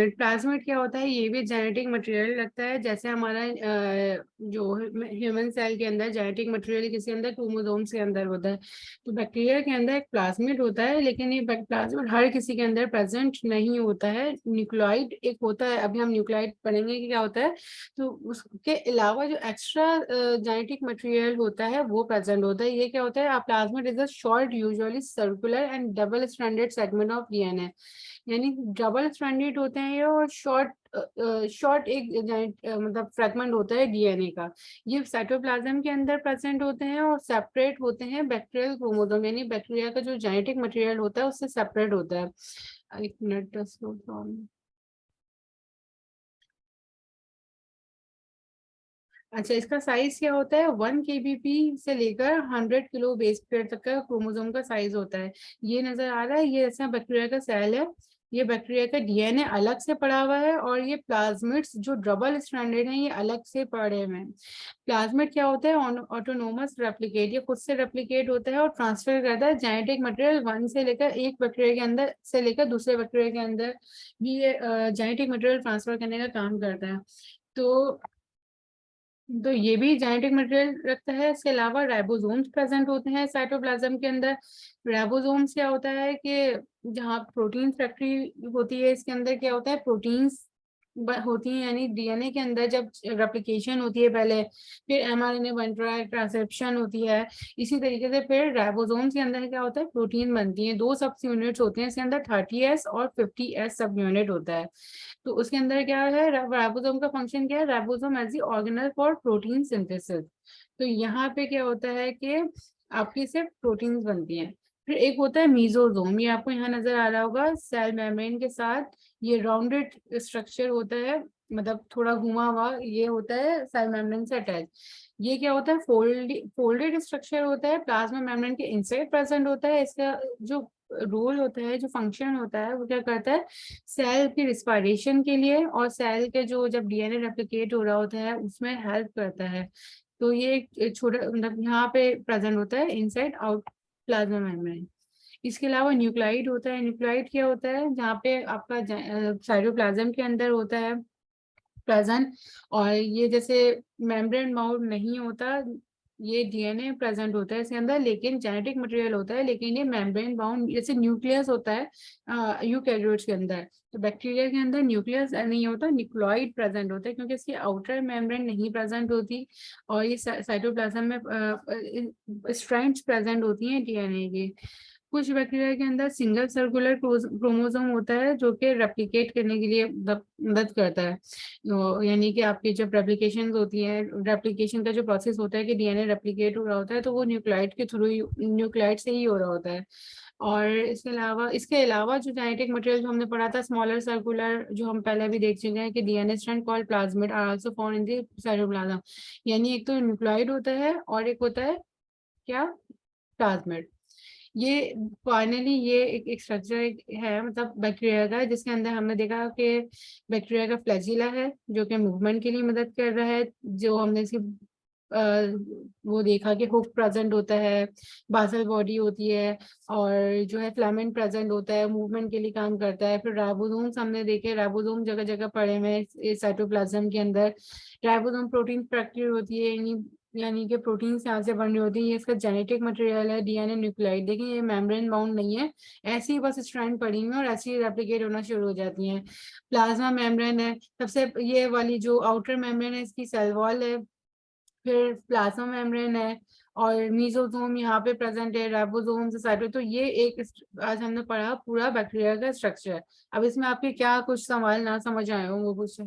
Plasmid क्या होता है, ये भी जेनेटिक मटेरियल लगता है, जैसे हमारा जो ह्यूमन सेल के अंदर जेनेटिक मटेरियल किसी अंदर क्रोमोसोम्स के अंदर होता है, तो बैक्टीरिया के अंदर एक प्लाज्मिड होता है, लेकिन ये प्लाज्मिड हर किसी के अंदर प्रेजेंट नहीं होता है। न्यूक्लियोइड एक होता है, अभी हम न्यूक्लियोइड पढ़ेंगे कि क्या होता है। तो उसके अलावा जो एक्स्ट्रा जेनेटिक मटेरियल होता है वो प्रेजेंट होता है। ये क्या होता है, plasmid is a short usually circular and double stranded segment of DNA, यानी डबल स्ट्रैंडेड होते हैं ये, और शॉर्ट एक मतलब फ्रेगमेंट होता है डीएनए का। ये साइटोप्लाज्म के अंदर प्रेजेंट होते हैं और सेपरेट होते हैं बैक्टीरियल क्रोमोसोम, यानी बैक्टीरिया का जो जेनेटिक मटेरियल होता है उससे सेपरेट होता है। एक मिनट। अच्छा, इसका साइज क्या होता है, 1 kbp से लेकर 100 किलो बेस पेयर तक का क्रोमोसोम का साइज होता है। ये नजर आ रहा है, ये ऐसा बैक्टीरिया का सेल है। ये बैक्टीरिया का डीएनए अलग से पड़ा हुआ है, और ये प्लाज्मिड्स जो डबल स्ट्रैंडेड हैं ये अलग से पड़े हुए हैं। प्लाज्मिड क्या होता है, ऑटोनोमस रेप्लिकेट, ये खुद से रेप्लिकेट होता है और ट्रांसफर करता है जेनेटिक मटेरियल वन से लेकर, एक बैक्टीरिया के अंदर से लेकर दूसरे बैक्टीरिया के अंदर भी ये जेनेटिक मटेरियल ट्रांसफर करने का काम करता है। तो ये भी जेनेटिक मटेरियल रखता है। इसके अलावा राइबोसोम्स प्रेजेंट होते हैं साइटोप्लाज्म के अंदर। राइबोसोम्स क्या होता है कि जहाँ प्रोटीन फैक्ट्री होती है, इसके अंदर क्या होता है, प्रोटीन्स होती हैं, यानी डीएनए के अंदर जब रेप्लिकेशन होती है पहले, फिर एमआरएनए बनता है, ट्रांसक्रिप्शन होती है। इसी तरीके से फिर राइबोसोम्स के अंदर क्या होता है, प्रोटीन बनती है। दो सब यूनिट्स होते हैं इसके अंदर, 30S और 50S सब यूनिट होता है। तो उसके अंदर क्या है, राइबोसोम का फंक्शन क्या है, ribosome as the organelle for protein synthesis. तो यहाँ पे क्या होता है कि आपकी सिर्फ प्रोटीन्स बनती हैं। फिर एक होता है मीजोसोम, ये आपको यहाँ नजर आ रहा होगा, सेल मेम्ब्रेन के साथ ये राउंडेड स्ट्रक्चर होता है, मतलब थोड़ा घुमा हुआ ये होता है सेल मेम्ब्रेन से अटैच। ये क्या होता है, फोल्डेड स्ट्रक्चर होता है, प्लाज्मा मेम्ब्रेन के इनसाइड प्रेजेंट होता है। इसका जो रोल होता है, जो फंक्शन होता है, वो क्या करता है, सेल की रिस्पायरेशन के लिए और सेल के जो जब डीएनए रेप्लिकेट हो रहा होता है उसमें हेल्प करता है। तो ये एक छोटा मतलब यहाँ पे प्रेजेंट होता है इनसाइड आउट प्लाज्मा मेम्ब्रेन। इसके अलावा न्यूक्लाइड होता है। न्यूक्लाइड क्या होता है, जहाँ पे आपका साइटोप्लाज्म के अंदर होता है प्रेजेंट, और ये जैसे मेम्ब्रेन बाउंड नहीं होता, ये डीएनए प्रेजेंट होता है इसके अंदर, लेकिन जेनेटिक मटेरियल होता है, लेकिन ये मेम्ब्रेन बाउंड जैसे न्यूक्लियस होता है यूकैरियोट्स के अंदर। तो बैक्टीरिया के अंदर न्यूक्लियस नहीं होता, न्यूक्लॉइड प्रेजेंट होता है, क्योंकि इसकी आउटर मेम्ब्रेन नहीं प्रेजेंट होती। और ये साइटोप्लाज्म में स्ट्रैंड्स प्रेजेंट होती हैं डीएनए की। कुछ बैक्टीरिया के अंदर सिंगल सर्कुलर क्रोमोसोम होता है, जो कि रेप्लिकेट करने के लिए मदद करता है। यानी कि आपकी जब रेप्लिकेशन होती है, रेप्लिकेशन का जो प्रोसेस होता है कि डीएनए रेप्लिकेट हो रहा होता है, तो वो न्यूक्लाइड के थ्रू, न्यूक्लाइड से ही हो रहा होता है। और इसके अलावा जो जेनेटिक मटेरियल जो हमने पढ़ा था स्मॉलर सर्कुलर, जो हम पहले भी देख चुके हैं कि DNA strand called plasmid are also found in the cytoplasm. यानी एक तो न्यूक्लाइड होता है और एक होता है क्या, प्लाज्मिड। ये फाइनली ये एक स्ट्रक्चर है, मतलब बैक्टीरिया का, जिसके अंदर हमने देखा कि बैक्टीरिया का फ्लैजिला है जो कि मूवमेंट के लिए मदद कर रहा है। जो हमने इसकी वो देखा कि हुक प्रेजेंट होता है, बासल बॉडी होती है, और जो है फिलामेंट प्रेजेंट होता है, मूवमेंट के लिए काम करता है। फिर राइबोसोम्स हमने देखे, राइबोसोम जगह जगह पड़े हुए हैं साइटोप्लाज्म के अंदर। राइबोसोम प्रोटीन फैक्ट्री होती है, यानी कि प्रोटीन यहाँ से बन रही होती है। ये इसका जेनेटिक मटेरियल है, डीएनए न्यूक्लियोइड। देखिए ये मेम्ब्रेन बाउंड नहीं है, ऐसी ही बस स्ट्रैंड पड़ी हुई है और ऐसी ही रेप्लिकेट होना शुरू हो जाती हैं। प्लाज्मा मेम्ब्रेन है सबसे, ये वाली जो आउटर मेम्ब्रेन है इसकी सेल वॉल है। फिर प्लाज्मा मेम्ब्रेन है, और मीजोसोम यहाँ पे प्रेजेंट है, राइबोसोम से साइटो। तो ये एक आज हमने पढ़ा पूरा बैक्टीरिया का स्ट्रक्चर। अब इसमें आपके क्या कुछ सवाल ना समझ आए होंगे कुछ?